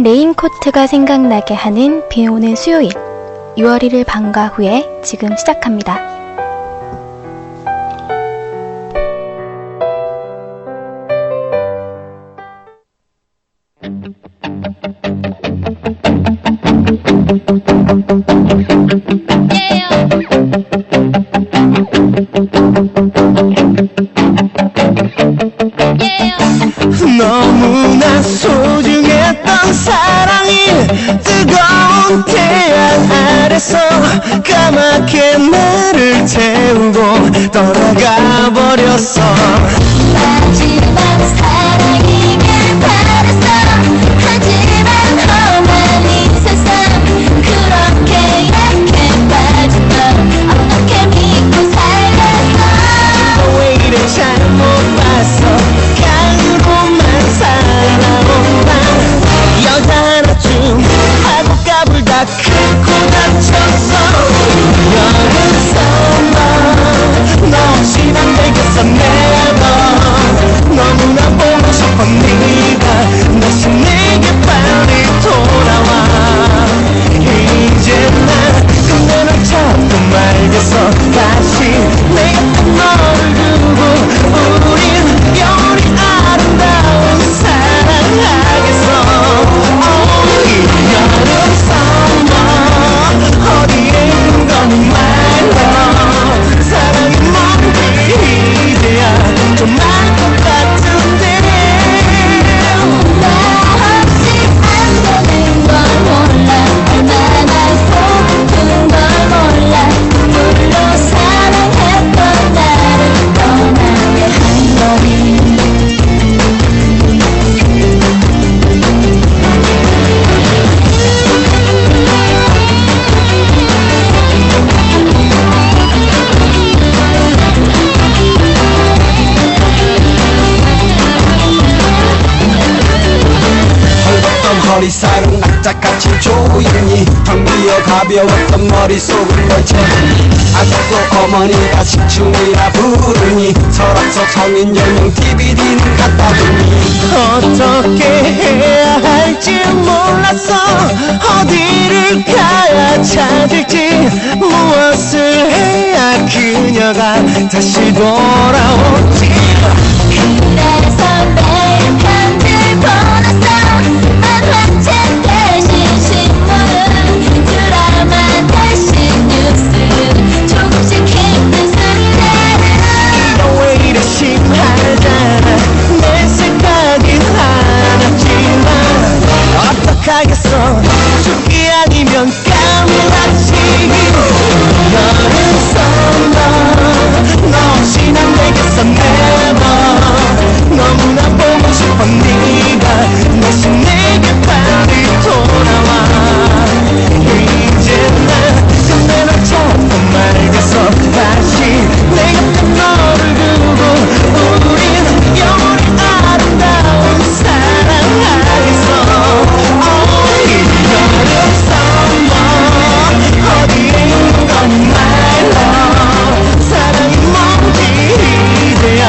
레인코트가 생각나게 하는 비오는 수요일 6월 1일 방과 후에 지금 시작합니다. 너무나 소중했던 사랑이 뜨거운 태양 아래서 까맣게 나를 태우고 떠나가 버렸어. 마지막 사랑이길 바랬어. 하지만 험한 이 세상 그렇게 약해 빠진 널 어떻게 믿고 살았어. 왜 이래 잘못 봤어. 강으로만 살아온 난 여자 하나쯤 하고 까불다 긁고 다쳤어. 여름 썸머 너 없인 안 되겠어 never. 너무나 보고 싶어 네가 다시 내게 빨리 돌아와. 이제 난 근데 널 찾고 말겠어. 다시 내 곁에 너를 두고 우린 영원히 아름다운 사랑하겠어. 이 여름 썸머 어디에 있는 거니 my love. 사랑이 뭔지 이제야 좀 알 것 같은데. 나 없이 안 되는 걸 몰라. 얼마나 소중한 걸 몰라. 물로 사랑했던 나를 떠나게 한 거니. 헐벗던 허리살은 낙자같이 조용히 텅 비어 가벼웠던 머릿속을 걸쳐니 아직도 어머니가 식충이라 부르니 서랍 속 성인 10명 DVD는 갖다 주니 어떻게 해야 할지 몰랐어. 어디를 가야 찾을지 무엇을 해야 그녀가 다시 돌아올지. 그래서 매일 편지를 보냈어. 만화책 대신 신문, 드라마 대신 뉴스, 조금씩 힘든 순간은 왜 이래 심하잖아. 내 생각이 하나지만 어떡하겠어. 죽기 아니면 까무라치. 여름 썸머 너 없인 안 되겠어 never. 너무나 보고 싶어 네가 다시 내게 빨리 돌아와. 이제 난 근데 널 찾고 말겠어. 다시 내 곁에 너를 두고 우린 영원히 아름다운 사랑하겠어. 이 여름 썸머 어디에 있는 건 my love. 사랑이 뭔지 이제야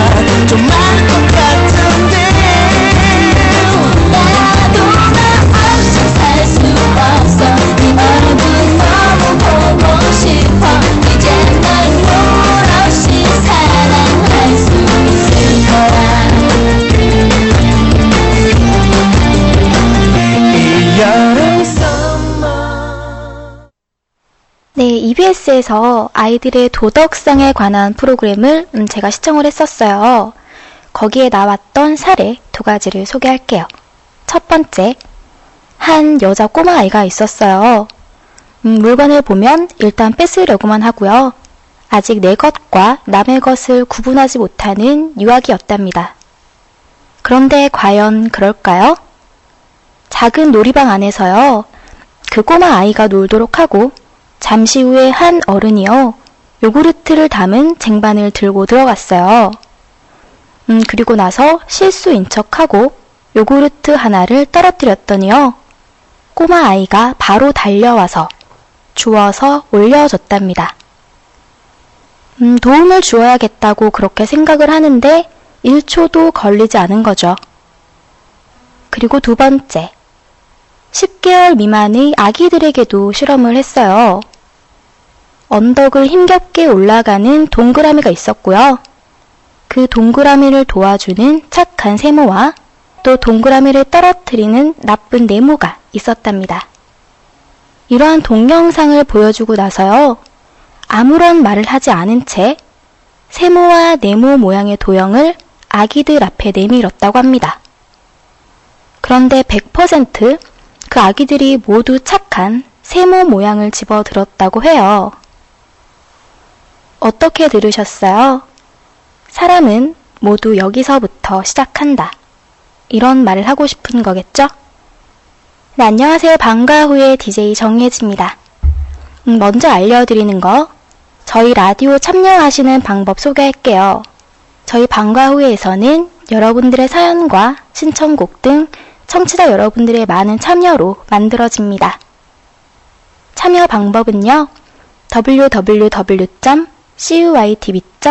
좀 알 것 같은데. 나도 나 없이 살 수 없어. 네 얼굴 너무 보고 싶어. 이제 널 돌없이 사랑할 수 있을 거야. 이 여름 썸머. 네, EBS에서 아이들의 도덕성에 관한 프로그램을 제가 시청을 했었어요. 거기에 나왔던 사례 2가지를 소개할게요. 첫 번째, 한 여자 꼬마아이가 있었어요. 물건을 보면 일단 뺏으려고만 하고요. 아직 내 것과 남의 것을 구분하지 못하는 유아기였답니다. 그런데 과연 그럴까요? 작은 놀이방 안에서요, 그 꼬마아이가 놀도록 하고 잠시 후에 한 어른이요, 요구르트를 담은 쟁반을 들고 들어갔어요. 그리고 나서 실수인 척하고 요구르트 하나를 떨어뜨렸더니요, 꼬마 아이가 바로 달려와서 주워서 올려줬답니다. 도움을 주어야겠다고 그렇게 생각을 하는데 1초도 걸리지 않은 거죠. 그리고 두 번째, 10개월 미만의 아기들에게도 실험을 했어요. 언덕을 힘겹게 올라가는 동그라미가 있었고요. 그 동그라미를 도와주는 착한 세모와 또 동그라미를 떨어뜨리는 나쁜 네모가 있었답니다. 이러한 동영상을 보여주고 나서요. 아무런 말을 하지 않은 채 세모와 네모 모양의 도형을 아기들 앞에 내밀었다고 합니다. 그런데 100% 그 아기들이 모두 착한 세모 모양을 집어들었다고 해요. 어떻게 들으셨어요? 사람은 모두 여기서부터 시작한다. 이런 말을 하고 싶은 거겠죠? 네, 안녕하세요. 방과 후의 DJ 정혜지입니다. 먼저 알려드리는 거, 저희 라디오 참여하시는 방법 소개할게요. 저희 방과 후에서는 여러분들의 사연과 신청곡 등 청취자 여러분들의 많은 참여로 만들어집니다. 참여 방법은요,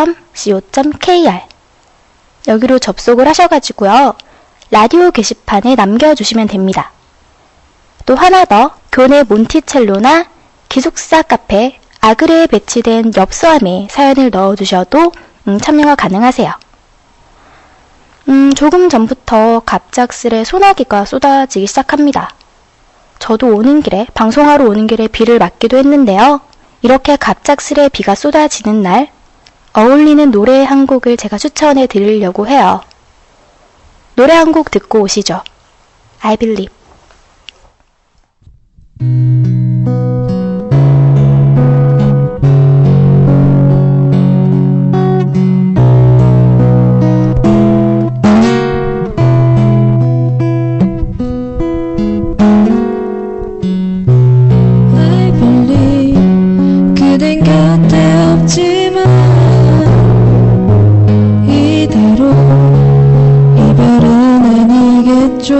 www.cuytv.co.kr 여기로 접속을 하셔가지고요, 라디오 게시판에 남겨주시면 됩니다. 또 하나 더, 교내 몬티첼로나 기숙사 카페 아그레에 배치된 엽서함에 사연을 넣어주셔도 참여가 가능하세요. 조금 전부터 갑작스레 소나기가 쏟아지기 시작합니다. 저도 방송하러 오는 길에 비를 맞기도 했는데요. 이렇게 갑작스레 비가 쏟아지는 날, 어울리는 노래 한 곡을 제가 추천해 드리려고 해요. 노래 한 곡 듣고 오시죠. I Believe. I believe 그댄 곁에 없지만 이대로 이별은 아니겠죠.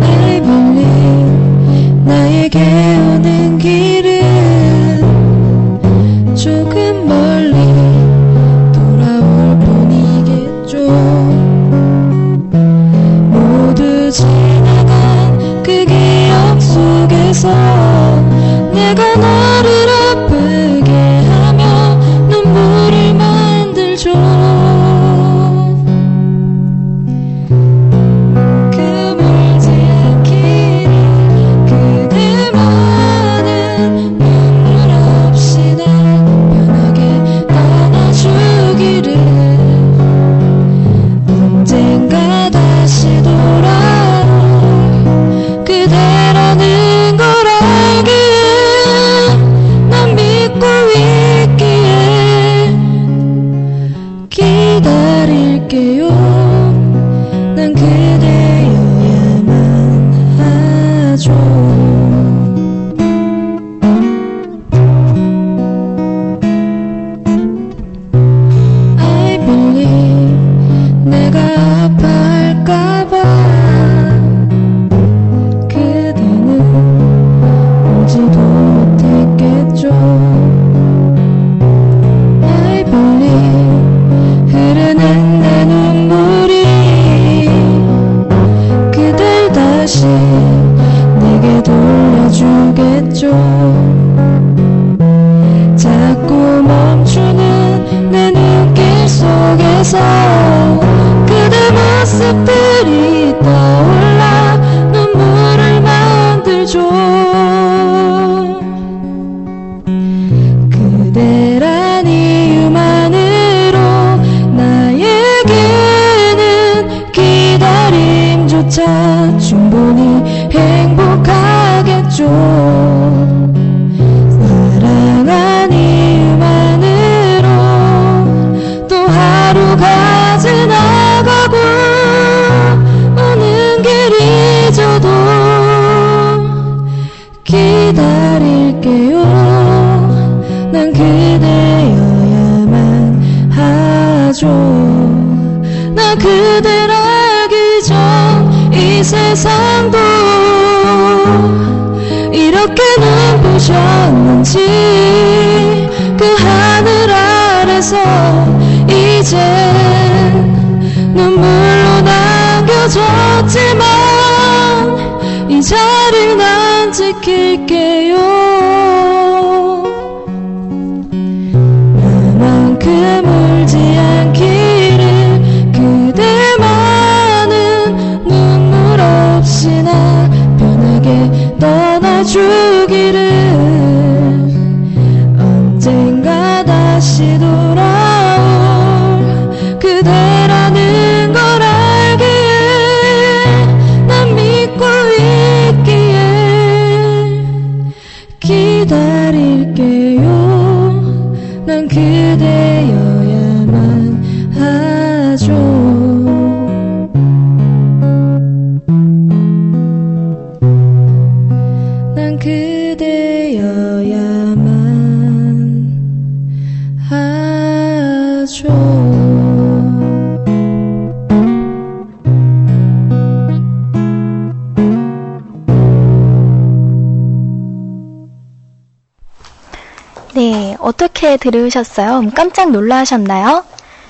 I believe 나에게 오는 길은 조금 멀리 돌아올 뿐이겠죠. 모두 지나간 그 기억 속에서 내가 너를 아프게 하며 눈물을 만들죠. 그 멀지 않기를 그대만은 눈물 없이 날 편하게 떠나주기를 언젠가 다시 돌아올 그대라는 걸 알기에 난 믿고 있기에 기다릴게요. 난 그대여야만 하죠. I believe 내가 아파할까봐 그대는 오지도 못했겠죠. I believe 흐르는 내 눈물이 그댈 다시 내게 돌려주겠죠. 자꾸 멈추는 내 눈길 속에서 그대 모습들이 떠올라 눈물을 만들죠. 그대란 이유만으로 나에게는 기다림조차 충분히 행복하겠죠. 사랑한 이유만으로 또 하루가 지나가고 오는 길 잊어도 기다릴게요. 난 그대여야만 하죠. 나 그댈 알기 전 이 세상도 이렇게 눈부셨는지 그 하늘 아래서 이젠 눈물로 남겨졌지만 난 지킬게요. 나만큼 울지 않기를, 그대만은 눈물 없이 나 편하게 떠나주기를. 언젠가 다시 돌아올 그대라는 걸 알기에 난 믿고 있기에 기다릴게요. 난 그대여야만 하죠. 난 그대여야만 하죠. 네, 어떻게 들으셨어요? 깜짝 놀라셨나요?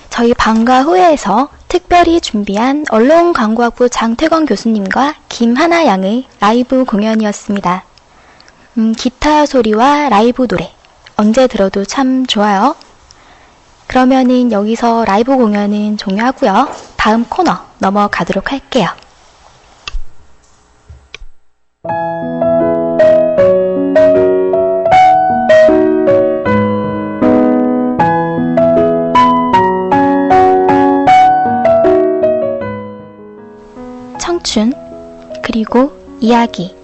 저희 방과 후에서 특별히 준비한 언론광고학부 장태건 교수님과 김하나 양의 라이브 공연이었습니다. 기타 소리와 라이브 노래, 언제 들어도 참 좋아요. 그러면은 여기서 라이브 공연은 종료하고요. 다음 코너 넘어가도록 할게요. 청춘, 그리고 이야기.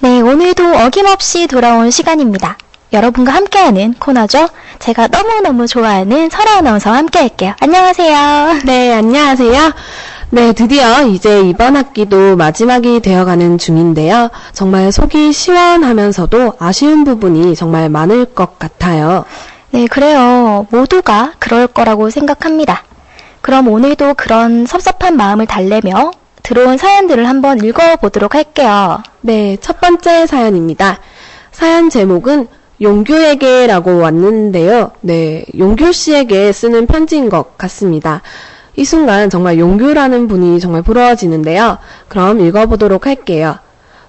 네, 오늘도 어김없이 돌아온 시간입니다. 여러분과 함께하는 코너죠. 제가 너무너무 좋아하는 설아 아나운서와 함께할게요. 안녕하세요. 네, 안녕하세요. 네, 드디어 이제 이번 학기도 마지막이 되어가는 중인데요. 정말 속이 시원하면서도 아쉬운 부분이 정말 많을 것 같아요. 네, 그래요. 모두가 그럴 거라고 생각합니다. 그럼 오늘도 그런 섭섭한 마음을 달래며 들어온 사연들을 한번 읽어보도록 할게요. 네, 첫 번째 사연입니다. 사연 제목은 용규에게라고 왔는데요. 네, 용규 씨에게 쓰는 편지인 것 같습니다. 이 순간 정말 용규라는 분이 정말 부러워지는데요. 그럼 읽어보도록 할게요.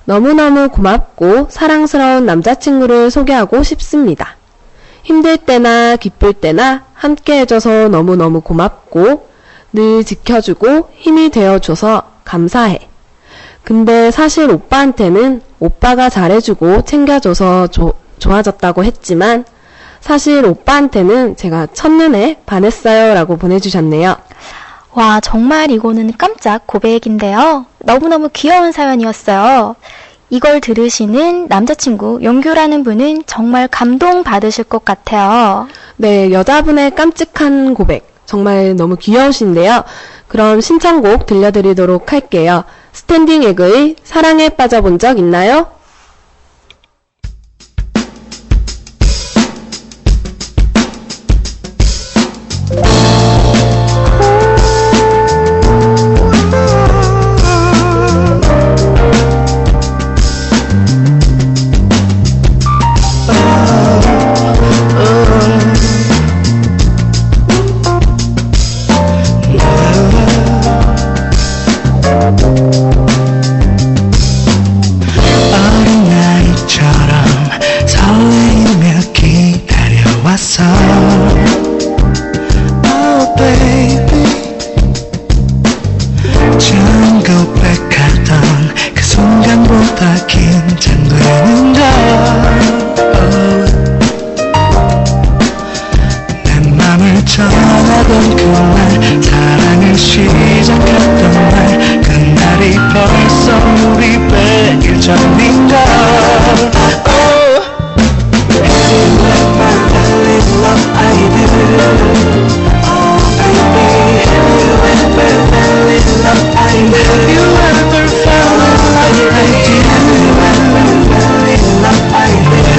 너무너무 고맙고 사랑스러운 남자친구를 소개하고 싶습니다. 힘들 때나 기쁠 때나 함께 해줘서 너무너무 고맙고 늘 지켜주고 힘이 되어줘서 감사해. 근데 사실 오빠한테는 오빠가 잘해주고 챙겨줘서 좋아졌다고 했지만 사실 오빠한테는 제가 첫눈에 반했어요 라고 보내주셨네요. 와, 정말 이거는 깜짝 고백인데요. 너무너무 귀여운 사연이었어요. 이걸 들으시는 남자친구 용규라는 분은 정말 감동받으실 것 같아요. 네, 여자분의 깜찍한 고백 정말 너무 귀여우신데요. 그럼 신청곡 들려드리도록 할게요. 스탠딩 에그의 사랑에 빠져본 적 있나요? 어린아이처럼 설레이며 기다려왔어. Oh baby, 처음 고백하던 그 순간보다 긴장되는 걸. 내 맘을 전하던 그날, 사랑을 시작했던 날, 그날이 벌써 우리 100일 전인걸. Oh, you are my only love I do. Oh baby, have you ever fell in love I do? Have you ever fell in love I do? Have you ever fell in love I do?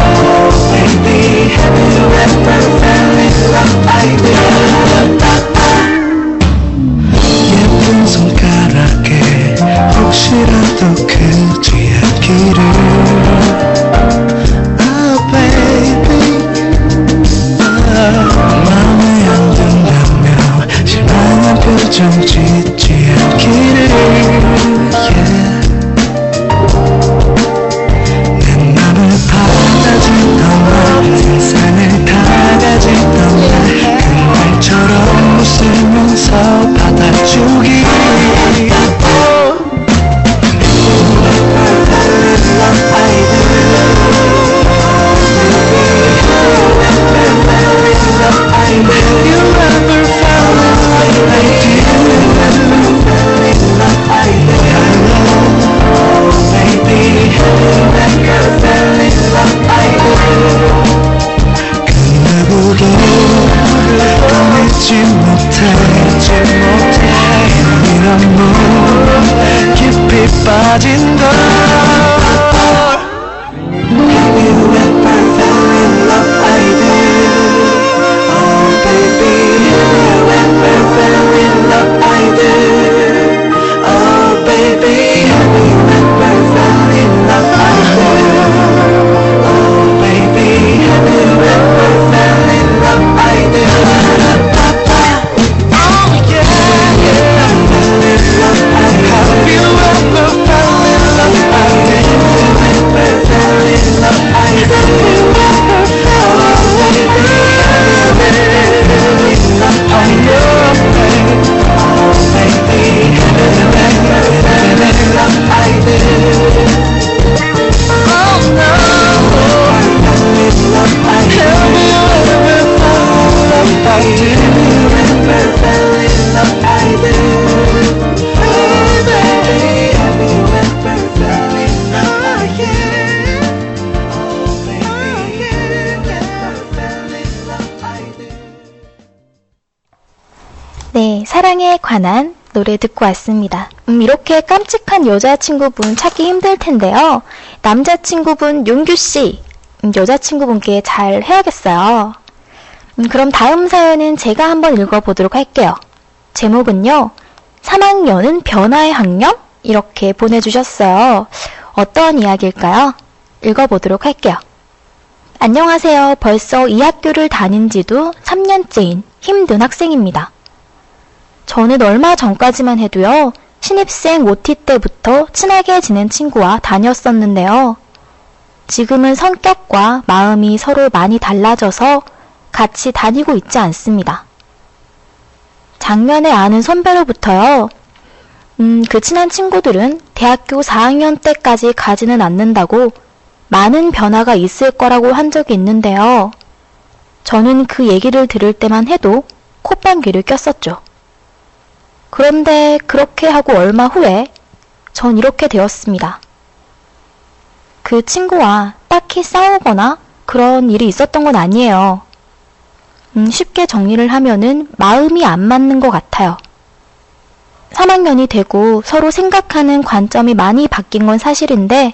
Oh baby, have you ever fell in love I do? 예쁜 손가락에 혹시라도 크지 않기를. Oh baby, 누구도 꺼내지 못해 이런 물 깊이 빠진 걸 Have you ever fell in love? I do. Oh baby, have you ever fell in love? I do. Oh baby, have you ever fell in love? I do. Oh baby, have you ever fell in love? I do. Oh yeah, yeah. Have you ever fell in love? I do. Ever fell in love? I do. Oh baby, have you ever fell in love? I do. Oh baby, have you ever fell in love? I do. Oh no, fell in love. I do. Have you ever fell in love? I do. Ever fell in love? I do. Oh baby, have you ever fell in love? Yeah. Oh baby, have you ever fell in love? I do. 네, 사랑에 관한 노래 듣고 왔습니다. 이렇게 깜찍한 여자친구분 찾기 힘들 텐데요. 남자친구분 용규씨, 여자친구분께 잘 해야겠어요. 그럼 다음 사연은 제가 한번 읽어보도록 할게요. 제목은요, 3학년은 변화의 학년? 이렇게 보내주셨어요. 어떤 이야기일까요? 읽어보도록 할게요. 안녕하세요. 벌써 이 학교를 다닌 지도 3년째인 힘든 학생입니다. 저는 얼마 전까지만 해도요, 신입생 OT 때부터 친하게 지낸 친구와 다녔었는데요. 지금은 성격과 마음이 서로 많이 달라져서 같이 다니고 있지 않습니다. 작년에 아는 선배로부터요, 그 친한 친구들은 대학교 4학년 때까지 가지는 않는다고 많은 변화가 있을 거라고 한 적이 있는데요. 저는 그 얘기를 들을 때만 해도 콧방귀를 꼈었죠. 그런데 그렇게 하고 얼마 후에 전 이렇게 되었습니다. 그 친구와 딱히 싸우거나 그런 일이 있었던 건 아니에요. 쉽게 정리를 하면은 마음이 안 맞는 것 같아요. 3학년이 되고 서로 생각하는 관점이 많이 바뀐 건 사실인데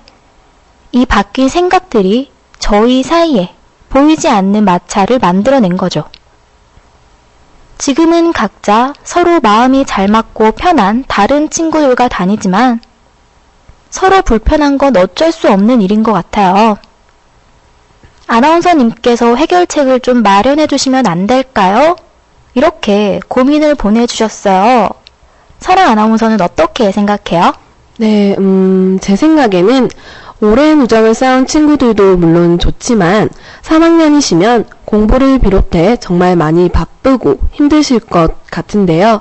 이 바뀐 생각들이 저희 사이에 보이지 않는 마찰을 만들어낸 거죠. 지금은 각자 서로 마음이 잘 맞고 편한 다른 친구들과 다니지만 서로 불편한 건 어쩔 수 없는 일인 것 같아요. 아나운서님께서 해결책을 좀 마련해 주시면 안 될까요? 이렇게 고민을 보내주셨어요. 설아 아나운서는 어떻게 생각해요? 네, 제 생각에는 오랜 우정을 쌓은 친구들도 물론 좋지만 3학년이시면 공부를 비롯해 정말 많이 바쁘고 힘드실 것 같은데요.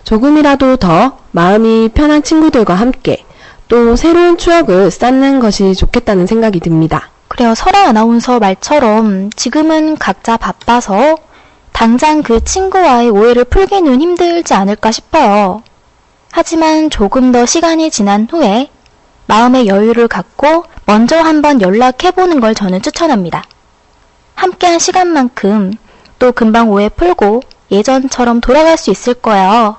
조금이라도 더 마음이 편한 친구들과 함께 또 새로운 추억을 쌓는 것이 좋겠다는 생각이 듭니다. 그래요. 설아 아나운서 말처럼 지금은 각자 바빠서 당장 그 친구와의 오해를 풀기는 힘들지 않을까 싶어요. 하지만 조금 더 시간이 지난 후에 마음의 여유를 갖고 먼저 한번 연락해보는 걸 저는 추천합니다. 함께한 시간만큼 또 금방 오해 풀고 예전처럼 돌아갈 수 있을 거예요.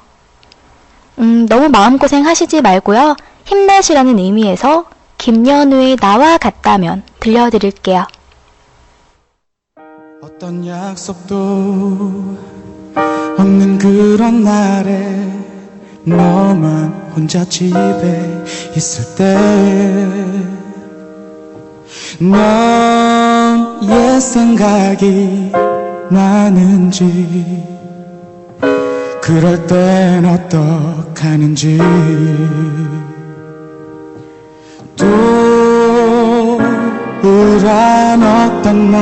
너무 마음고생 하시지 말고요. 힘내시라는 의미에서 김연우의 나와 같다면 들려드릴게요. 어떤 약속도 없는 그런 날에 너만 혼자 집에 있을 때 너의 생각이 나는지 그럴 땐 어떡하는지 또 우울한 어떤 날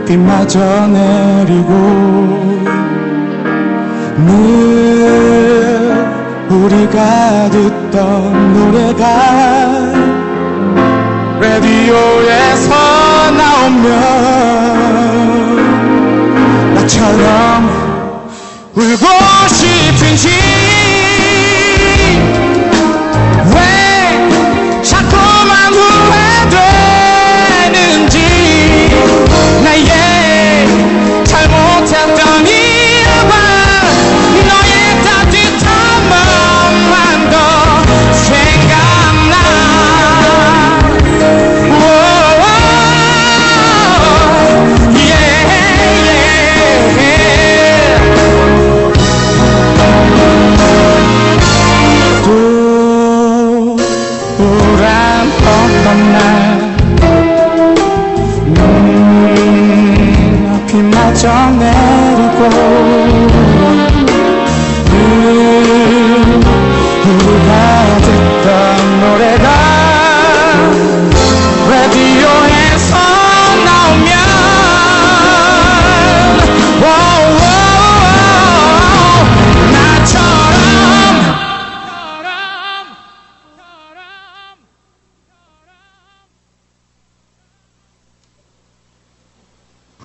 비마저 내리고 늘 우리가 듣던 노래가 라디오에서 나오면 나처럼 울고 싶은지 왜 자꾸만 후회돼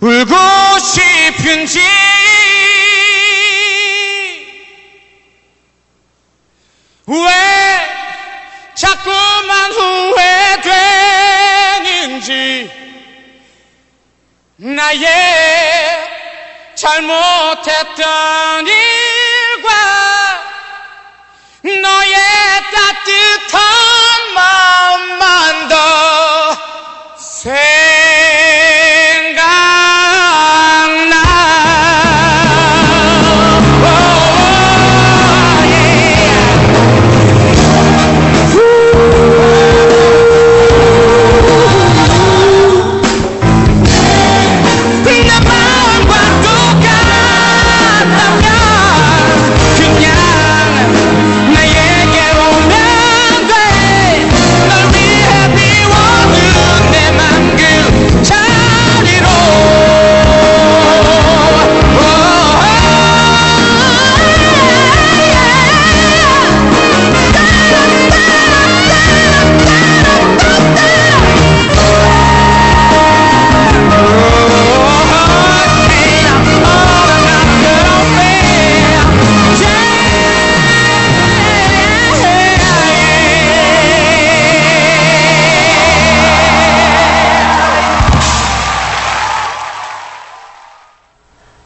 울고 싶은지 왜 자꾸만 후회되는지 나의 잘못했던 일과 너의 따뜻한 마음만 더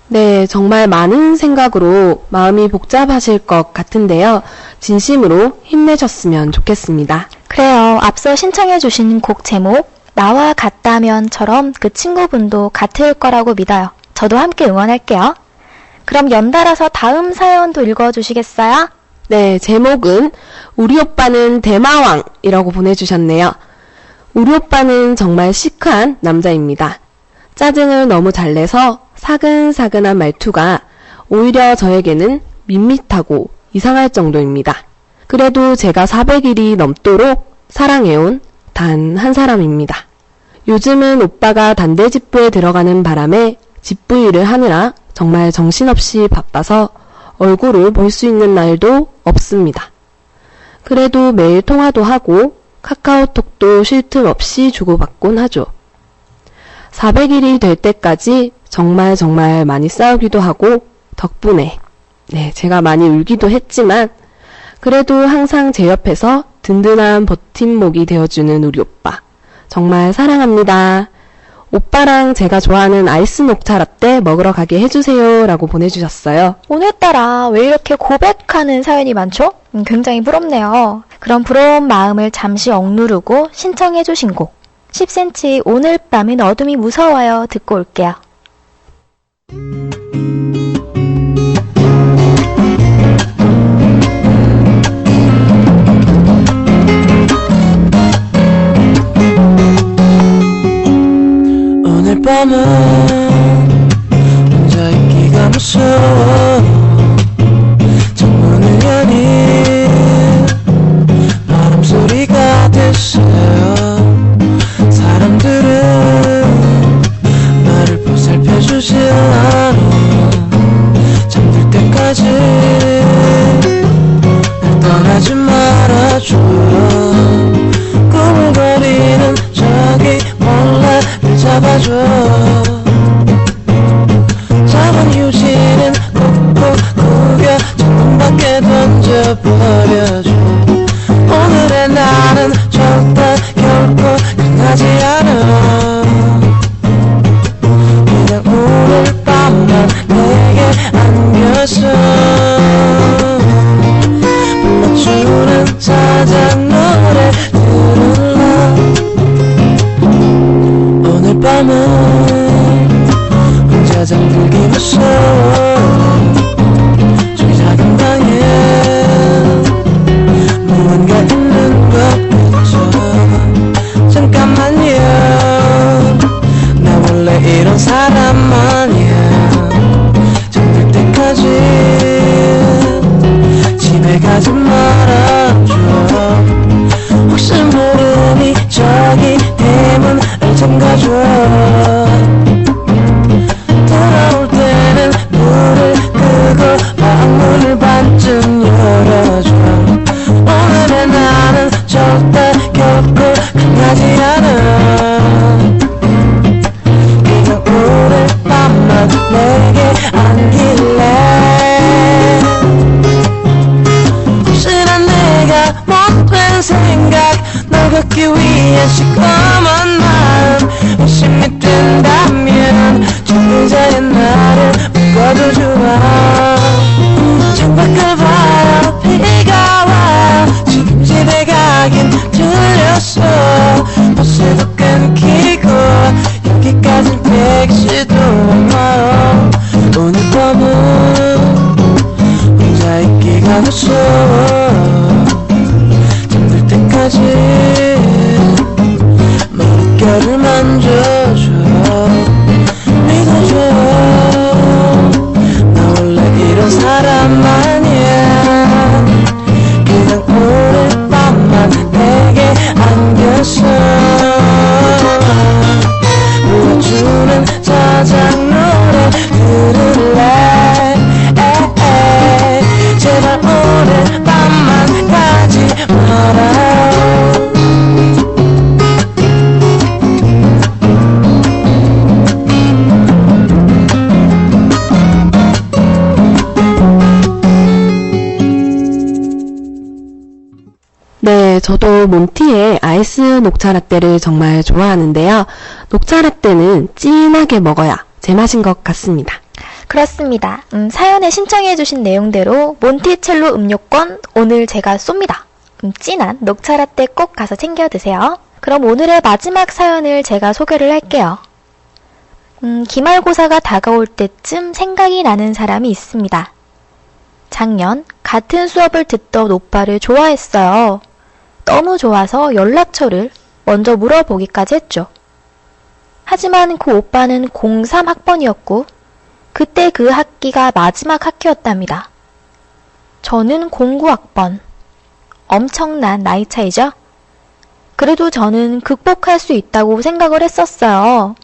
네, 정말 많은 생각으로 마음이 복잡하실 것 같은데요. 진심으로 힘내셨으면 좋겠습니다. 그래요. 앞서 신청해주신 곡 제목, 나와 같다면처럼 그 친구분도 같을 거라고 믿어요. 저도 함께 응원할게요. 그럼 연달아서 다음 사연도 읽어주시겠어요? 네, 제목은 우리 오빠는 대마왕이라고 보내주셨네요. 우리 오빠는 정말 시크한 남자입니다. 짜증을 너무 잘 내서 사근사근한 말투가 오히려 저에게는 밋밋하고 이상할 정도입니다. 그래도 제가 400일이 넘도록 사랑해온 단 한 사람입니다. 요즘은 오빠가 단대집부에 들어가는 바람에 집부 일을 하느라 정말 정신없이 바빠서 얼굴을 볼 수 있는 날도 없습니다. 그래도 매일 통화도 하고 카카오톡도 쉴 틈 없이 주고받곤 하죠. 400일이 될 때까지 정말 많이 싸우기도 하고 덕분에 제가 많이 울기도 했지만 그래도 항상 제 옆에서 든든한 버팀목이 되어주는 우리 오빠 정말 사랑합니다. 오빠랑 제가 좋아하는 아이스 녹차 라떼 먹으러 가게 해주세요 라고 보내주셨어요. 오늘따라 왜 이렇게 고백하는 사연이 많죠? 굉장히 부럽네요. 그럼 부러운 마음을 잠시 억누르고 신청해주신 곡 10cm 오늘 밤은 어둠이 무서워요 듣고 올게요. 오늘 밤은 혼자 있기가 무서워 창문을 여니 바람 소리가 들려요 사람들은 나를 보살펴주지 않아 잠들 때까지 날 떠나지 말아줘 꾸물거리는 저기 몰래 날 잡아줘 작은 휴지는 콕콕 구겨 창문 밖에 던져버려줘 오늘의 나는 절대 결코 끝나지 않아 그냥 오늘 밤만 내게 안겨서 불러주는 자작 노래 들을라 오늘 밤은 혼자 잠들기 무서워 저기 작은 방에 무언가 있는 것 같죠 잠깐만요 나 원래 이런 사람 아니야 잠들 때까지 집에 가지 말아줘 혹시 모르니 저기 대문을 잠가줘 돌아올 때는 불을 끄고 방문을 반쯤 열어줘 오늘의 나는 절대 결코 끝나지 않아 그냥 오늘 내려도 좋아 창밖을 봐요 비가 와요 지금 집에 가긴 들렸어 버스도 끊기고 여기까진 택시도 안 와요 오늘 밤은 혼자 있기가 무서워 잠들 때까지 머릿결을 만져줘 믿어줘 나 원래 이런 사람 아니야 그냥 오늘 밤만 내게 안겼어 불러주는 저장 노래 들을래 제발 오늘 밤만 가지 마라 네, 저도 몬티의 아이스 녹차 라떼를 정말 좋아하는데요. 녹차 라떼는 진하게 먹어야 제맛인 것 같습니다. 그렇습니다. 사연에 신청해주신 내용대로 몬티첼로 음료권 오늘 제가 쏩니다. 진한 녹차 라떼 꼭 가서 챙겨 드세요. 그럼 오늘의 마지막 사연을 제가 소개를 할게요. 기말고사가 다가올 때쯤 생각이 나는 사람이 있습니다. 작년 같은 수업을 듣던 오빠를 좋아했어요. 너무 좋아서 연락처를 먼저 물어보기까지 했죠. 하지만 그 오빠는 03학번이었고 그때 그 학기가 마지막 학기였답니다. 저는 09학번. 엄청난 나이 차이죠? 그래도 저는 극복할 수 있다고 생각을 했었어요.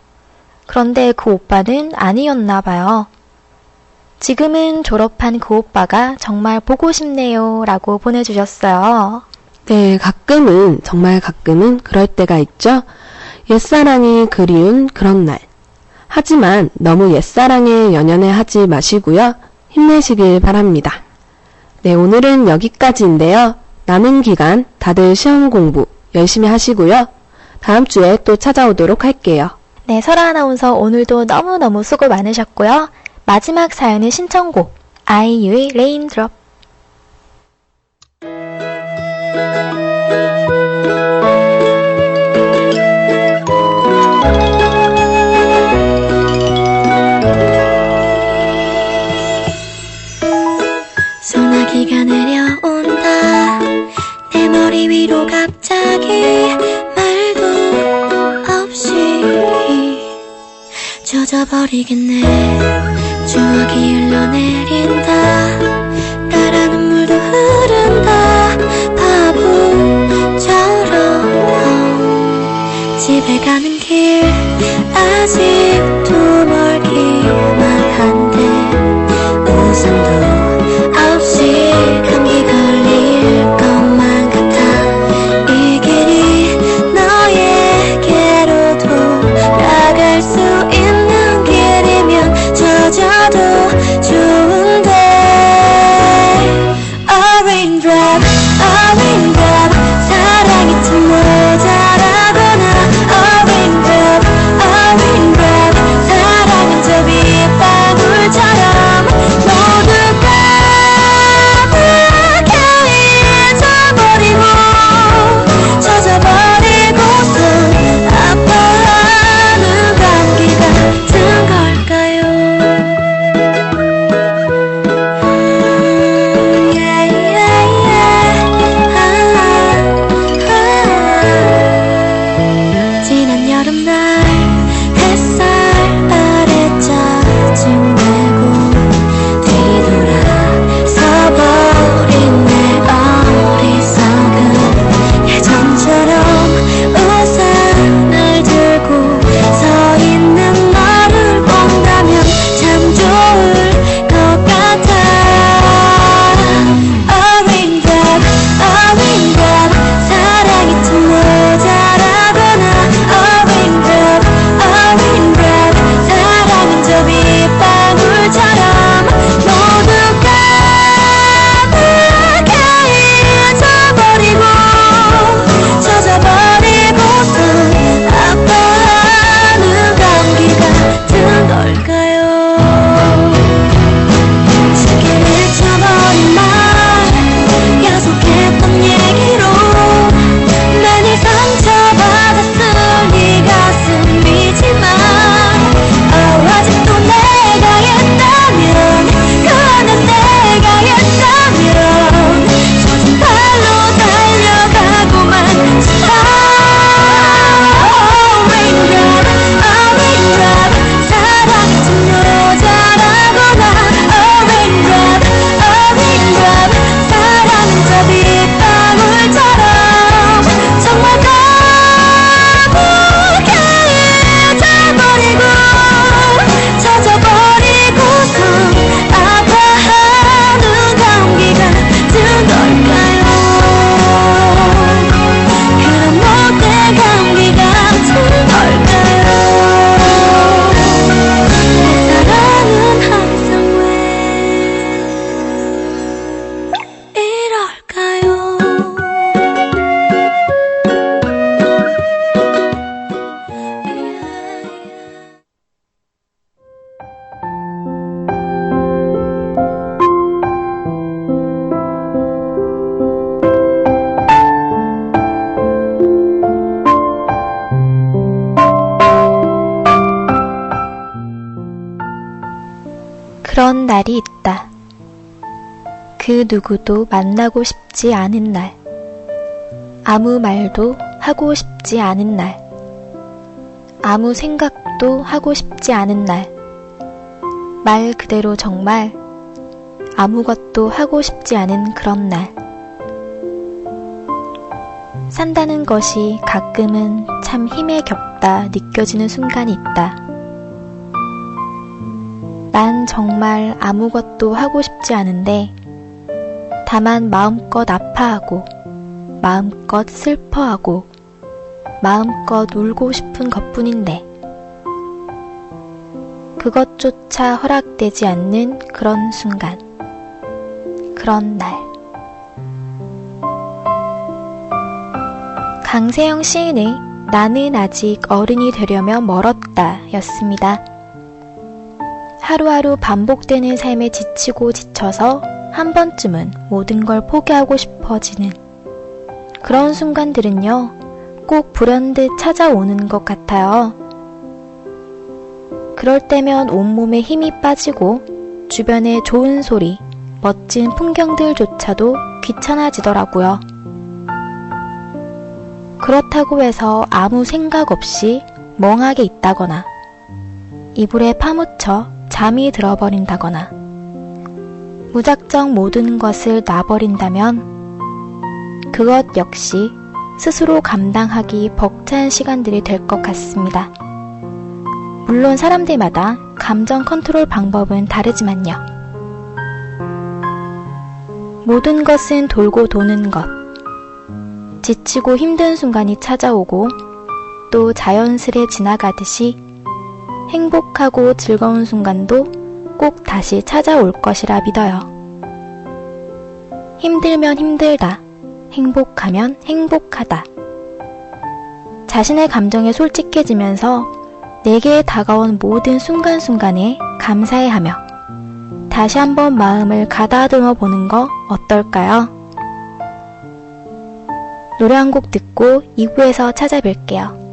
그런데 그 오빠는 아니었나 봐요. 지금은 졸업한 그 오빠가 정말 보고 싶네요 라고 보내주셨어요. 네, 가끔은, 정말 가끔은 그럴 때가 있죠. 옛사랑이 그리운 그런 날. 하지만 너무 옛사랑에 연연해 하지 마시고요. 힘내시길 바랍니다. 네, 오늘은 여기까지인데요. 남은 기간 다들 시험 공부 열심히 하시고요. 다음 주에 또 찾아오도록 할게요. 네, 설아 아나운서 오늘도 너무너무 수고 많으셨고요. 마지막 사연은 신청곡 아이유의 레인드롭. 소나기가 내려온다 내 머리 위로 갑자기 말도 없이 젖어버리겠네 추억이 흘러내린다 따라 눈물도 흐른다 바보처럼 집에 가는 길 아직도 멀기만 한데 우산도 없이 감기 걸릴 것만 같아 이 길이 너에게로 돌아갈 수 있는 길이면 젖어도 좋은데 A raindrop, a raindrop 사랑이 참 모자라구나 A raindrop, a raindrop 사랑은 저 빗방울처럼 모두가 잊어버리고 젖어버리고서 아파하는 감기 같은 걸까요 지난 여름날 햇살 아래 짜증내고 뒤돌아서 버린 내 어리석은 예전처럼 우산을 들고 서 있는 너를 본다면 참 좋을 것 같아 A raindrop, a raindrop 사랑이 참 모자라구나 A raindrop, 그런 날이 있다. 그 누구도 만나고 싶지 않은 날. 아무 말도 하고 싶지 않은 날. 아무 생각도 하고 싶지 않은 날. 말 그대로 정말 아무것도 하고 싶지 않은 그런 날. 산다는 것이 가끔은 참 힘에 겹다 느껴지는 순간이 있다. 난 정말 아무것도 하고 싶지 않은데 다만 마음껏 아파하고 마음껏 슬퍼하고 마음껏 울고 싶은 것뿐인데 그것조차 허락되지 않는 그런 순간, 그런 날. 강세영 시인의 나는 아직 어른이 되려면 멀었다 였습니다. 하루하루 반복되는 삶에 지치고 지쳐서 한 번쯤은 모든 걸 포기하고 싶어지는 그런 순간들은요, 꼭 불현듯 찾아오는 것 같아요. 그럴 때면 온몸에 힘이 빠지고 주변의 좋은 소리, 멋진 풍경들조차도 귀찮아지더라고요. 그렇다고 해서 아무 생각 없이 멍하게 있다거나 이불에 파묻혀 잠이 들어버린다거나 무작정 모든 것을 놔버린다면 그것 역시 스스로 감당하기 벅찬 시간들이 될 것 같습니다. 물론 사람들마다 감정 컨트롤 방법은 다르지만요. 모든 것은 돌고 도는 것. 지치고 힘든 순간이 찾아오고 또 자연스레 지나가듯이 행복하고 즐거운 순간도 꼭 다시 찾아올 것이라 믿어요. 힘들면 힘들다. 행복하면 행복하다. 자신의 감정에 솔직해지면서 내게 다가온 모든 순간순간에 감사해하며 다시 한번 마음을 가다듬어 보는 거 어떨까요? 노래 한 곡 듣고 2부에서 찾아뵐게요.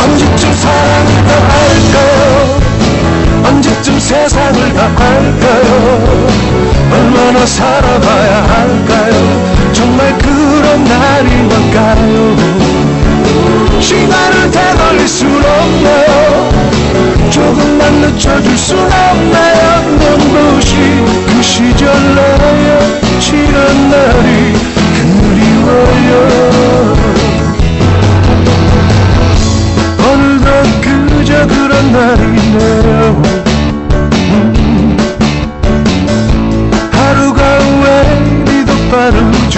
언제쯤 사랑을 다 할까요? 언제쯤 세상을 다 할까요? 얼마나 살아봐야 할까요? 정말 그런 날이 올까요? 시간을 되돌릴 순 없나요? 조금만 늦춰줄 순 없나요? 눈부신 그 시절 나의 지난 날이 그리워요. 어느덧 그저 그런 날이네요. 하루가 왜 이리도 빠르죠?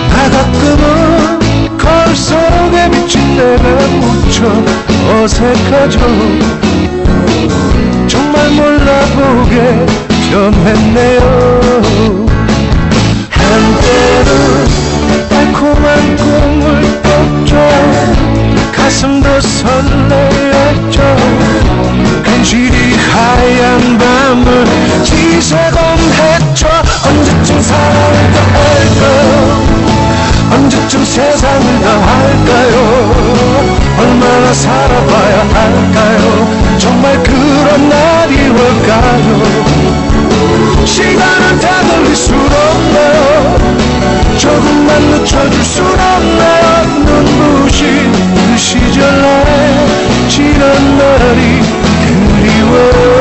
나 가끔은 거울 속에 비친 내가 무척 어색하죠. 정말 몰라보게 변했네요. 한때는 달콤한 꿈을 꿨죠. 가슴도 설레었죠. 간신히 하얀 밤을 지새곤 했죠. 언제쯤 사랑을 다 할까요? 언제쯤 세상을 다 할까요? 얼마나 살아봐야 할까요? 정말 그런 날이 올까요? 시간을 되돌릴 순 없나요? 조금만 늦춰줄 순 없나요? 눈부신 그 시절 나의 지난 날이 그리워요.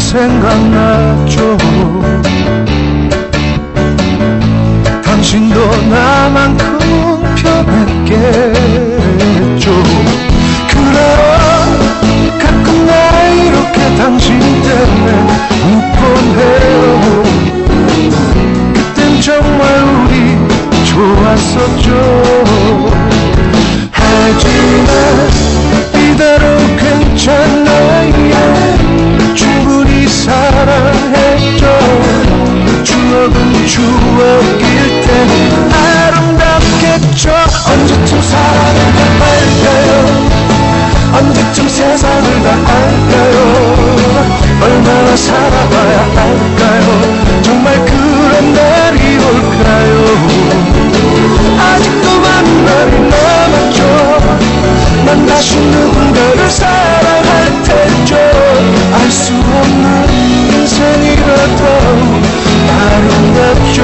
생각나죠. 당신도 나만큼 변했겠죠. 그래요, 가끔 나 이렇게 당신 때문에 웃곤 해요. 그땐 정말 우리 좋았었죠. 하지만 이대로 괜찮아요. 충분히 사랑했죠. 추억은 추억일 테니 아름답겠죠. 언제쯤 사랑을 다 알까요? 언제쯤 세상을 다 알까요? 얼마나 살아봐야 알까요? 정말 그런 날이 올까요? 아직도 많은 날이 남았죠. 난 다시 누군가를 사랑할 테죠. 알 수 없는 인생이라도 아름답죠.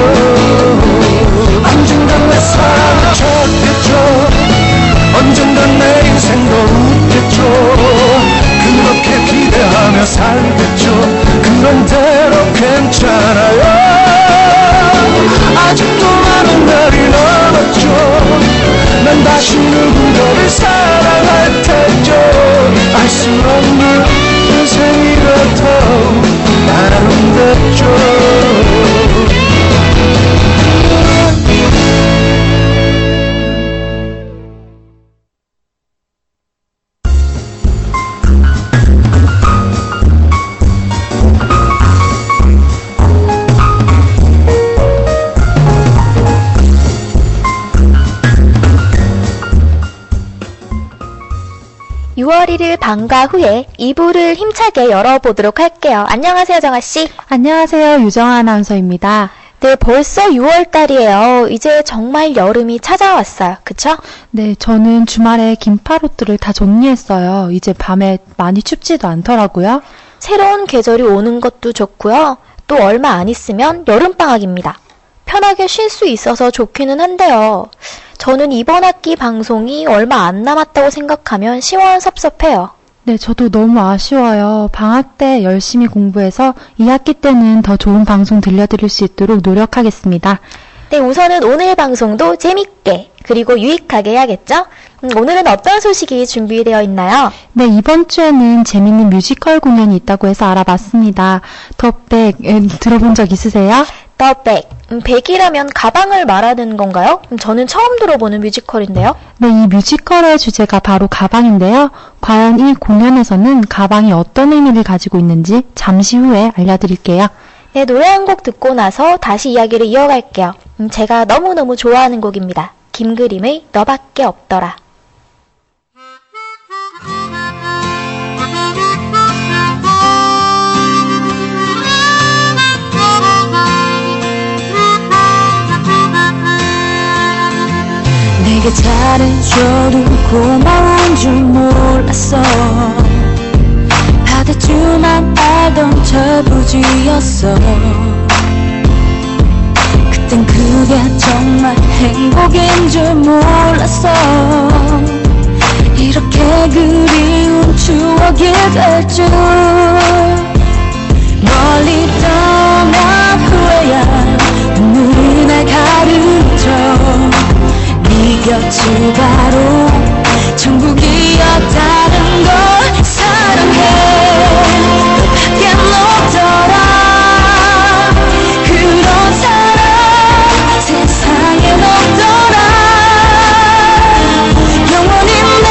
언젠간 내 사랑을 찾겠죠. 언젠간 내 인생도 웃겠죠. 그렇게 기대하며 살겠죠. 그런 대로 괜찮아요. 아직도 많은 날이 남았죠. 난 다시 누군가를 사랑할 테죠. 알 수 없는 인생이라도 아름답죠. (6월 1일) 방과 후에 2부를 힘차게 열어보도록 할게요. 안녕하세요, 정아씨. 안녕하세요. 유정아 아나운서입니다. 네, 벌써 6월달이에요. 이제 정말 여름이 찾아왔어요. 그쵸? 네, 저는 주말에 긴팔 옷들을 다 정리했어요. 이제 밤에 많이 춥지도 않더라고요. 새로운 계절이 오는 것도 좋고요. 또 얼마 안 있으면 여름방학입니다. 편하게 쉴 수 있어서 좋기는 한데요. 저는 이번 학기 방송이 얼마 안 남았다고 생각하면 시원섭섭해요. 네, 저도 너무 아쉬워요. 방학 때 열심히 공부해서 2학기 때는 더 좋은 방송 들려드릴 수 있도록 노력하겠습니다. 네, 우선은 오늘 방송도 재밌게 그리고 유익하게 해야겠죠? 오늘은 어떤 소식이 준비되어 있나요? 네, 이번 주에는 재밌는 뮤지컬 공연이 있다고 해서 알아봤습니다. 더백 들어본 적 있으세요? The Bag. 백이라면 가방을 말하는 건가요? 저는 처음 들어보는 뮤지컬인데요. 네, 이 뮤지컬의 주제가 바로 가방인데요. 과연 이 공연에서는 가방이 어떤 의미를 가지고 있는지 잠시 후에 알려드릴게요. 네, 노래 한 곡 듣고 나서 다시 이야기를 이어갈게요. 제가 너무너무 좋아하는 곡입니다. 김그림의 너밖에 없더라. 내게 잘해줘도 고마운 줄 몰랐어. 받을 줄만 알던 저부지였어. 그땐 그게 정말 행복인 줄 몰랐어. 이렇게 그리운 추억이 될 줄. 멀리 떠난 후에야 눈물이 날 가르쳐. 네 곁이 바로 천국이었다는 걸 사랑해. 너밖에 없더라. 그런 사람 세상엔 없더라. 영원히 내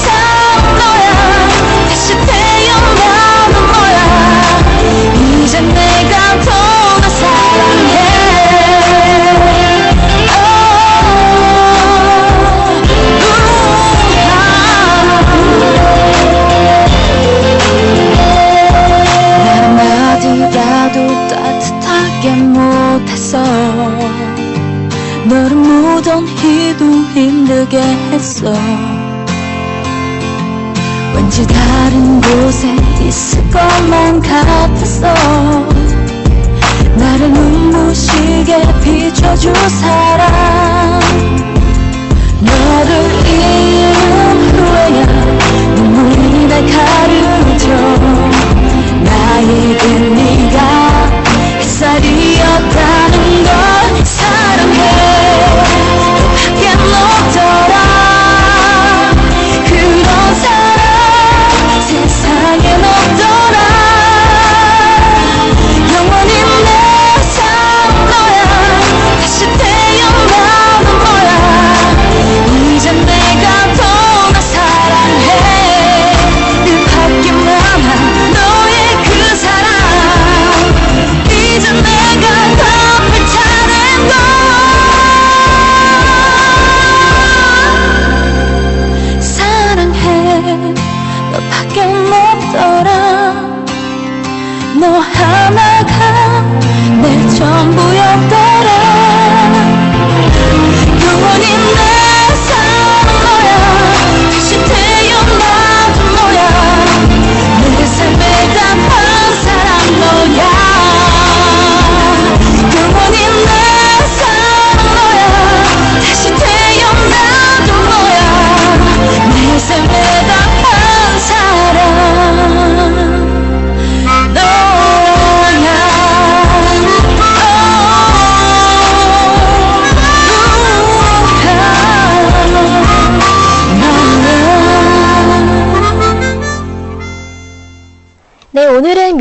삶 너야. 다시 태어나는 거야. 이제 내가 더 널 사랑해. 너를 무던히도 힘들게 했어. 왠지 다른 곳에 있을 것만 같았어. 나를 눈부시게 비춰줄 사람. 너를 잃은 후에야 눈물이 날 가르쳐. 나에게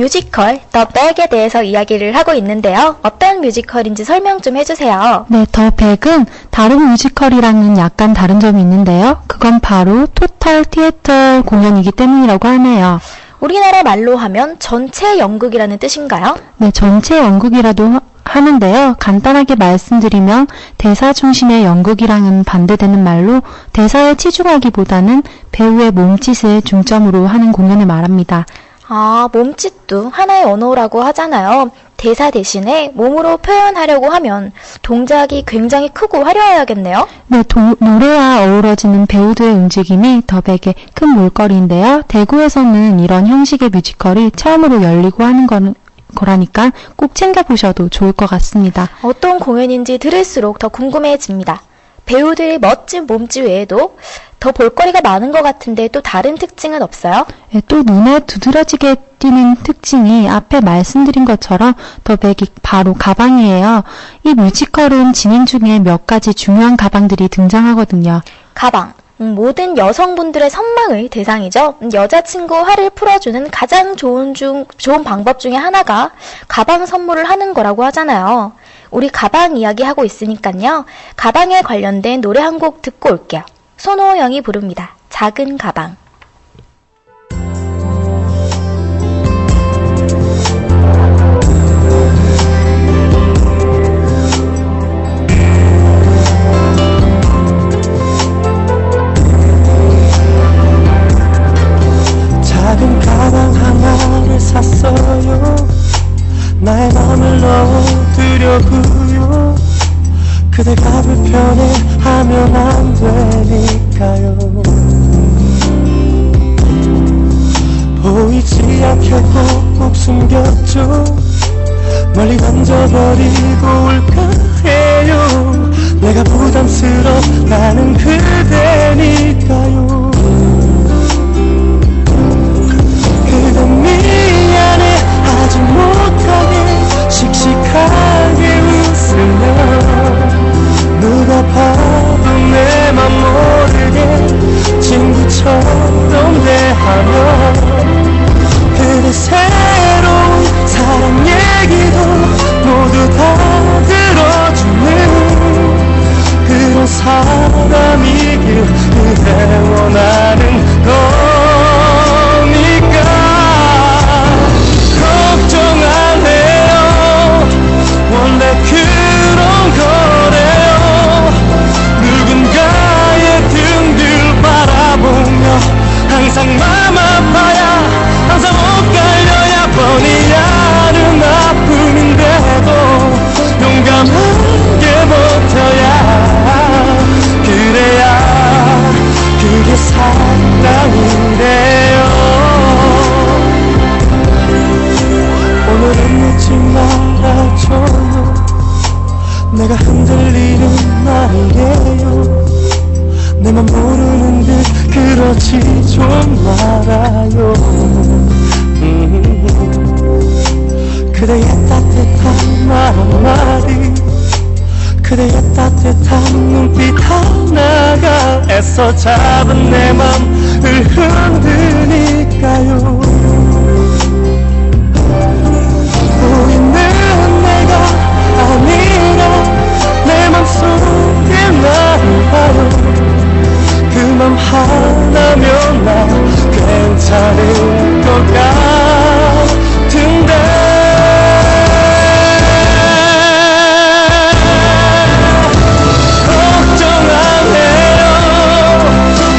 뮤지컬 더 백에 대해서 이야기를 하고 있는데요. 어떤 뮤지컬인지 설명 좀 해주세요. 네, 더 백은 다른 뮤지컬이랑은 약간 다른 점이 있는데요. 그건 바로 토탈 티에터 공연이기 때문이라고 하네요. 우리나라 말로 하면 전체 연극이라는 뜻인가요? 네, 전체 연극이라도 하는데요. 간단하게 말씀드리면 대사 중심의 연극이랑은 반대되는 말로 대사에 치중하기보다는 배우의 몸짓을 중점으로 하는 공연을 말합니다. 아, 몸짓도 하나의 언어라고 하잖아요. 대사 대신에 몸으로 표현하려고 하면 동작이 굉장히 크고 화려해야겠네요. 네, 노래와 어우러지는 배우들의 움직임이 더 백의 큰 몰거리인데요. 대구에서는 이런 형식의 뮤지컬이 처음으로 열리고 하는 거라니까 꼭 챙겨보셔도 좋을 것 같습니다. 어떤 공연인지 들을수록 더 궁금해집니다. 배우들의 멋진 몸짓 외에도 더 볼거리가 많은 것 같은데 또 다른 특징은 없어요? 네, 또 눈에 두드러지게 띄는 특징이 앞에 말씀드린 것처럼 더 백이 바로 가방이에요. 이 뮤지컬은 진행 중에 몇 가지 중요한 가방들이 등장하거든요. 가방. 모든 여성분들의 선망의 대상이죠. 여자친구 화를 풀어주는 가장 좋은 방법 중에 하나가 가방 선물을 하는 거라고 하잖아요. 우리 가방 이야기 하고 있으니까요. 가방에 관련된 노래 한 곡 듣고 올게요. 손호영이 부릅니다. 작은 가방. 작은 가방 하나를 샀어요. 나의 맘을 넣어두려고요. 그대가 불편해하면 안 되니까요. 보이지 않게 꼭 숨겼죠. 멀리 던져버리고 올까 해요. 내가 부담스럽다는 그대니까요. 그대 미안해 하지 못하게 씩씩하게 웃으며 누가 봐도 내 맘 모르게 친구처럼 대하며 그대 새로운 사랑 얘기도 모두 다 들어주는 그런 사람이길 그대 원하는 거니까 걱정 안 해요. 원래 그런 거래요. 누군가의 등들 바라보며 항상 맘 아파야 항상 엇갈려야 뻔히 아는 아픔인데도 용감하게 버텨야 그래야 그게 사랑이래요. 오늘은 늦지 말아줘요. 내가 흔들리는 날이에요. 내 맘 모르는 듯 그러지 좀 말아요. 그대의 따뜻한 말 한마디 그대의 따뜻한 눈빛 하나가 애써 잡은 내 맘을 흔드니까요. 보이는 내가 아니라 내 맘속에 나를 봐요. 그 맘 하나면 나 괜찮을 것 같은데 걱정 안 해요.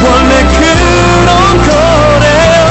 원래 그런 거래요.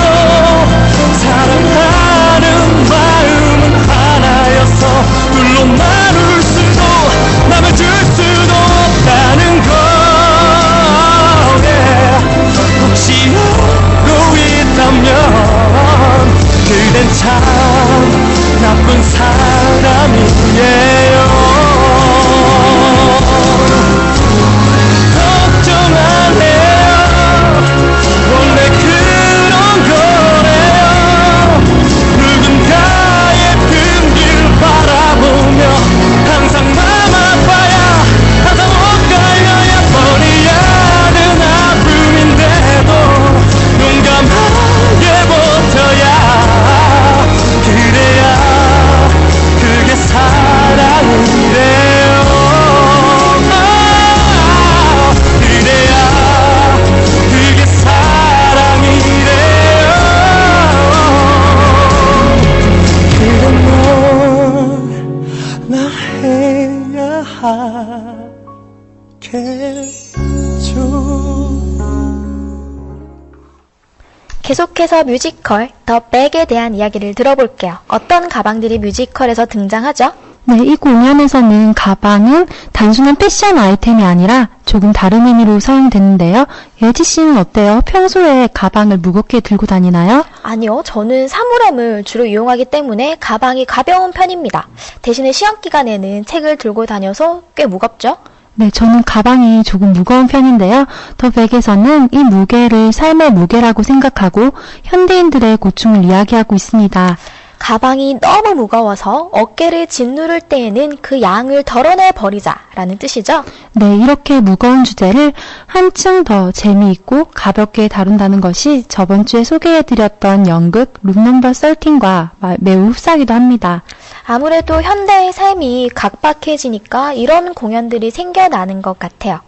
계속해서 뮤지컬 더 백에 대한 이야기를 들어볼게요. 어떤 가방들이 뮤지컬에서 등장하죠? 네, 이 공연에서는 가방은 단순한 패션 아이템이 아니라 조금 다른 의미로 사용되는데요. 예지 씨는 어때요? 평소에 가방을 무겁게 들고 다니나요? 아니요, 저는 사물함을 주로 이용하기 때문에 가방이 가벼운 편입니다. 대신에 시험 기간에는 책을 들고 다녀서 꽤 무겁죠? 네, 저는 가방이 조금 무거운 편인데요. 더 백에서는 이 무게를 삶의 무게라고 생각하고 현대인들의 고충을 이야기하고 있습니다. 가방이 너무 무거워서 어깨를 짓누를 때에는 그 양을 덜어내 버리자라는 뜻이죠. 네, 이렇게 무거운 주제를 한층 더 재미있고 가볍게 다룬다는 것이 저번 주에 소개해드렸던 연극 룸 넘버 13과 매우 흡사하기도 합니다. 아무래도 현대의 삶이 각박해지니까 이런 공연들이 생겨나는 것 같아요.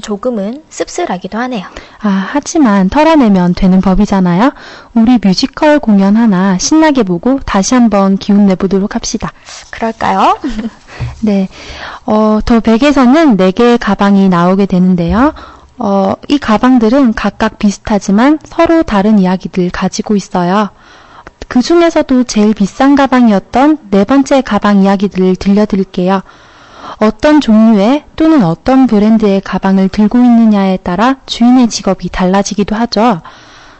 조금은 씁쓸하기도 하네요. 하지만 털어내면 되는 법이잖아요. 우리 뮤지컬 공연 하나 신나게 보고 다시 한번 기운 내보도록 합시다. 그럴까요? 네, 더 백에서는 4개의 가방이 나오게 되는데요. 이 가방들은 각각 비슷하지만 서로 다른 이야기들 가지고 있어요. 그 중에서도 제일 비싼 가방이었던 4번째 가방 이야기들을 들려드릴게요. 어떤 종류의 또는 어떤 브랜드의 가방을 들고 있느냐에 따라 주인의 직업이 달라지기도 하죠.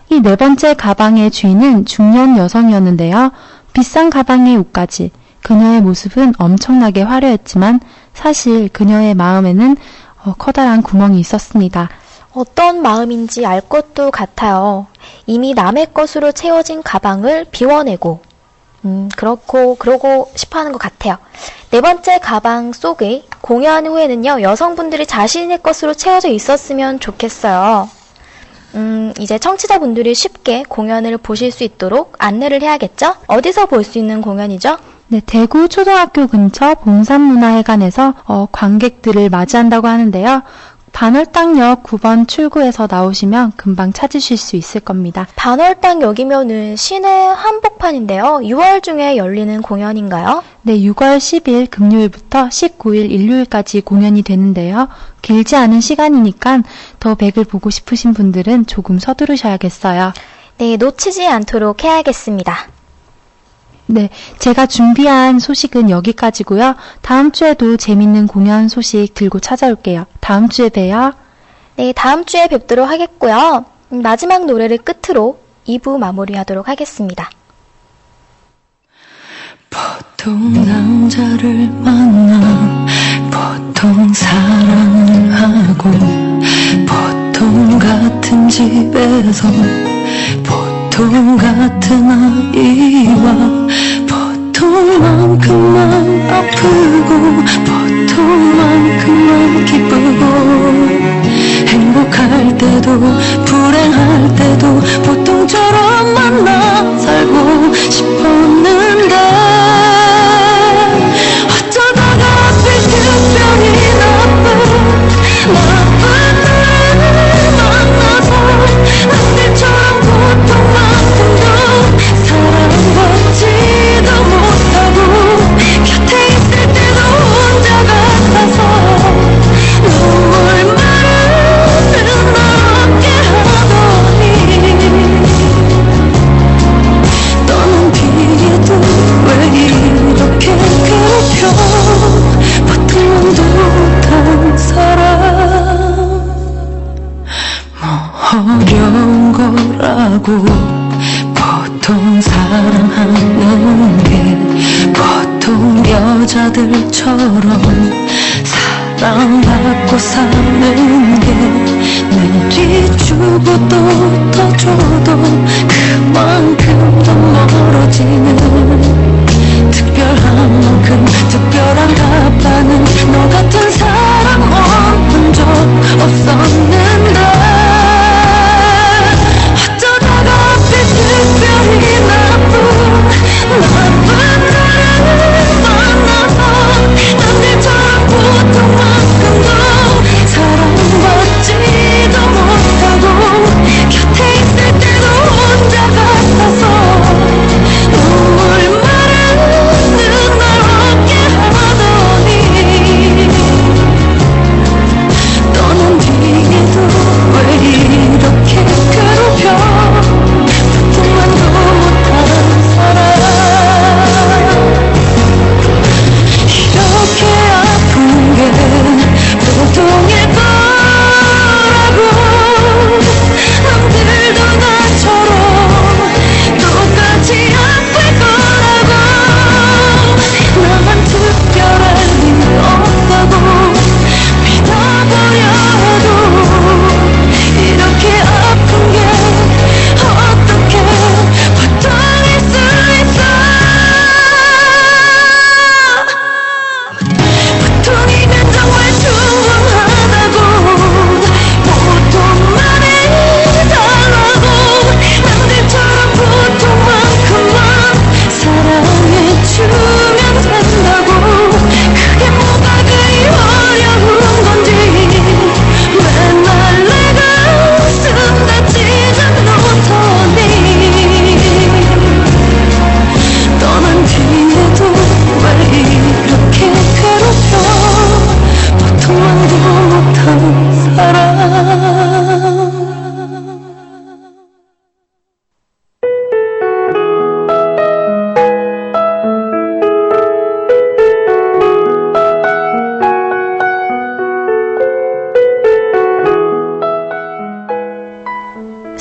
이 4번째 가방의 주인은 중년 여성이었는데요. 비싼 가방의 옷까지 그녀의 모습은 엄청나게 화려했지만 사실 그녀의 마음에는 커다란 구멍이 있었습니다. 어떤 마음인지 알 것도 같아요. 이미 남의 것으로 채워진 가방을 비워내고 그러고 싶어 하는 것 같아요. 4번째 가방 속의 공연 후에는요, 여성분들이 자신의 것으로 채워져 있었으면 좋겠어요. 이제 청취자분들이 쉽게 공연을 보실 수 있도록 안내를 해야겠죠? 어디서 볼 수 있는 공연이죠? 네, 대구 초등학교 근처 봉산문화회관에서 관객들을 맞이한다고 하는데요. 반월당역 9번 출구에서 나오시면 금방 찾으실 수 있을 겁니다. 반월당역이면은 시내 한복판인데요. 6월 중에 열리는 공연인가요? 네, 6월 10일 금요일부터 19일 일요일까지 공연이 되는데요. 길지 않은 시간이니까 더 백을 보고 싶으신 분들은 조금 서두르셔야겠어요. 네, 놓치지 않도록 해야겠습니다. 네, 제가 준비한 소식은 여기까지고요. 다음 주에도 재밌는 공연 소식 들고 찾아올게요. 다음 주에 봬요. 네, 다음 주에 뵙도록 하겠고요. 마지막 노래를 끝으로 2부 마무리하도록 하겠습니다. 보통 남자를 만나 보통 사랑을 하고 보통 같은 집에서 보통 같은 아이와 보통만큼만 아프고 보통만큼만 기쁘고 행복할 때도 불행할 때도 보통처럼 만나 살고 싶었는데 어쩌다가 특별히 나쁜 나를 만나서 남들처럼 보통만큼도 사랑받지도 못하고 곁에 있을 때도 혼자 같아서 눈물 마르는 날 없게 하더니 너는 뒤에도 왜 이렇게 괴롭혀 보통만도 못한 사람 어려운 거라고 보통 사랑하는 게 보통 여자들처럼 사랑받고 사는 게 내리주고 또 더 줘도 그만큼 더 멀어지는 특별한 만큼 특별한 답하는 너 같은 사람 없은 적 없었는데 어쩌다가 특별히 나쁜 나를 만나서 남들처럼 보통만큼도 사랑받지도 못하고 곁에 있을 때도 혼자 같아서 눈물 마르는 날 없게 하더니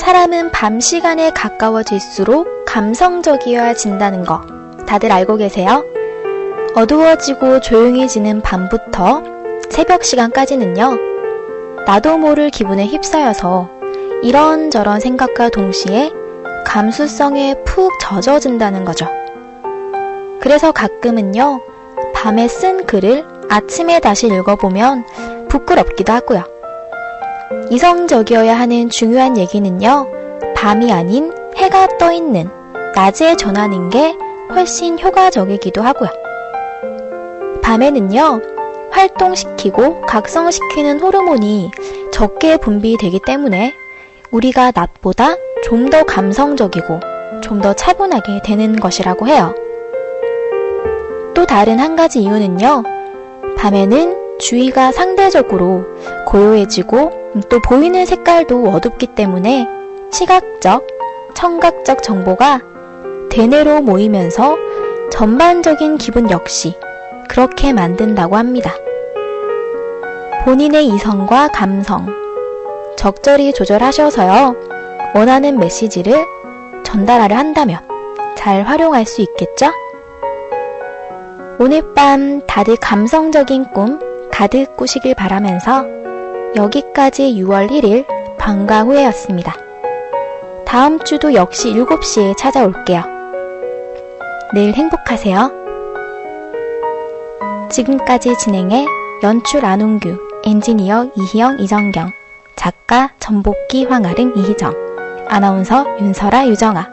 사람은 밤 시간에 가까워질수록 감성적이어진다는 거 다들 알고 계세요? 어두워지고 조용해지는 밤부터 새벽 시간까지는요, 나도 모를 기분에 휩싸여서 이런저런 생각과 동시에 감수성에 푹 젖어든다는 거죠. 그래서 가끔은요, 밤에 쓴 글을 아침에 다시 읽어보면 부끄럽기도 하고요. 이성적이어야 하는 중요한 얘기는요, 밤이 아닌 해가 떠있는 낮에 전하는 게 훨씬 효과적이기도 하고요. 밤에는요, 활동시키고 각성시키는 호르몬이 적게 분비되기 때문에 우리가 낮보다 좀 더 감성적이고 좀 더 차분하게 되는 것이라고 해요. 또 다른 한 가지 이유는요, 밤에는 주위가 상대적으로 고요해지고 또 보이는 색깔도 어둡기 때문에 시각적, 청각적 정보가 대뇌로 모이면서 전반적인 기분 역시 그렇게 만든다고 합니다. 본인의 이성과 감성, 적절히 조절하셔서요, 원하는 메시지를 전달하려 한다면 잘 활용할 수 있겠죠? 오늘 밤 다들 감성적인 꿈 가득 꾸시길 바라면서 여기까지 6월 1일 방과 후회였습니다. 다음 주도 역시 7시에 찾아올게요. 내일 행복하세요. 지금까지 진행해 연출 안홍규, 엔지니어 이희영, 이정경, 작가 전복기, 황아름, 이희정, 아나운서 윤설아, 유정아,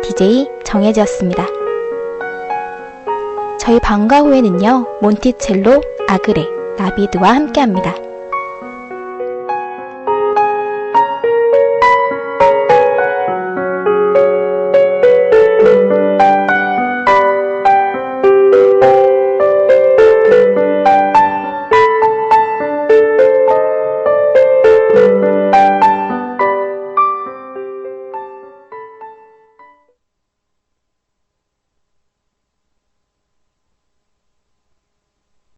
DJ 정혜지였습니다. 저희 방과 후에는요, 몬티첼로, 아그레, 나비드와 함께합니다.